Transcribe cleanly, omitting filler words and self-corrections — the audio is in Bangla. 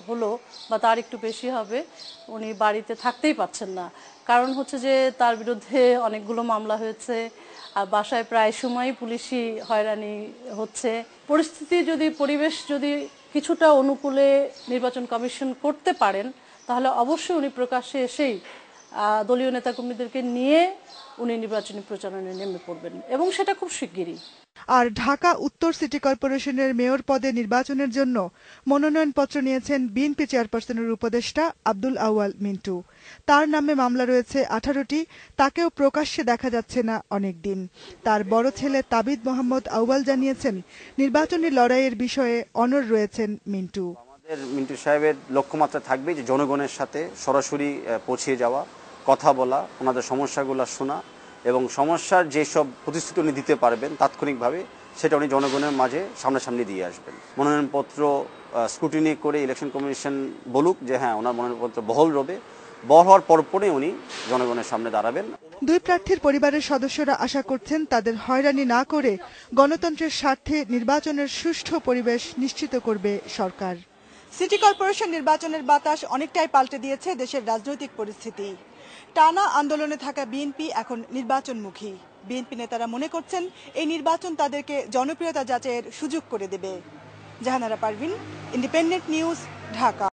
হলো বা তার একটু বেশি হবে, উনি বাড়িতে থাকতেই পাচ্ছেন না। কারণ হচ্ছে যে তার বিরুদ্ধে অনেকগুলো মামলা হয়েছে, আর বাসায় প্রায় সময়ই পুলিশি হয়রানি হচ্ছে। পরিবেশ যদি কিছুটা অনুকূলে নির্বাচন কমিশন করতে পারেন, তাহলে অবশ্যই উনি প্রকাশ্যে এসেই দলীয় নেতাকর্মীদেরকে নিয়ে উনি নির্বাচনী প্রচারণায় নেমে পড়বেন, এবং সেটা খুব শিগগিরই। আর ঢাকা উত্তর সিটি কর্পোরেশনের মেয়র পদে নির্বাচনের জন্য মনোনয়নপত্র নিয়েছেন বিএনপি চেয়ারপারসনের উপদেষ্টা আব্দুল আউয়াল মিন্টু। তার নামে মামলা রয়েছে 18টি, তাকেও প্রকাশ্যে দেখা যাচ্ছে না অনেকদিন। তার বড় ছেলে তাবিদ মোহাম্মদ আউয়াল জানিয়েছেন, নির্বাচনী লড়াইয়ের বিষয়ে অনড় রয়েছেন মিন্টু। আমাদের মিন্টু সাহেবের লক্ষ্যমাত্রা থাকবে যে জনগণের সাথে সরাসরি পৌঁছে যাওয়া, কথা বলা, ওনাদের সমস্যাগুলো শোনা, এবং সমস্যার যেসব প্রতিশ্রুতি উনি দিতে পারবেন তাৎক্ষণিকভাবে সেটা উনি জনগণের মাঝে সামনাসামনি দিয়ে আসবেন। মনোনয়নপত্র স্ক্রুটিনি করে ইলেকশন কমিশন বলুক যে হ্যাঁ ওনার মনোনয়নপত্র বহাল হওয়ার পরপরই উনি জনগণের সামনে দাঁড়াবেন। দুই প্রার্থীর পরিবারের সদস্যরা আশা করছেন, তাদের হয়রানি না করে গণতন্ত্রের স্বার্থে নির্বাচনের সুষ্ঠু পরিবেশ নিশ্চিত করবে সরকার। সিটি কর্পোরেশন নির্বাচনের বাতাস অনেকটাই পাল্টে দিয়েছে দেশের রাজনৈতিক পরিস্থিতি। টানা আন্দোলনে থাকা বিএনপি এখন নির্বাচনমুখী। বিএনপি নেতারা মনে করছেন, এই নির্বাচন তাদেরকে জনপ্রিয়তা যাচাইয়ের সুযোগ করে দেবে। Jahanara Parvin, Independent News, Dhaka.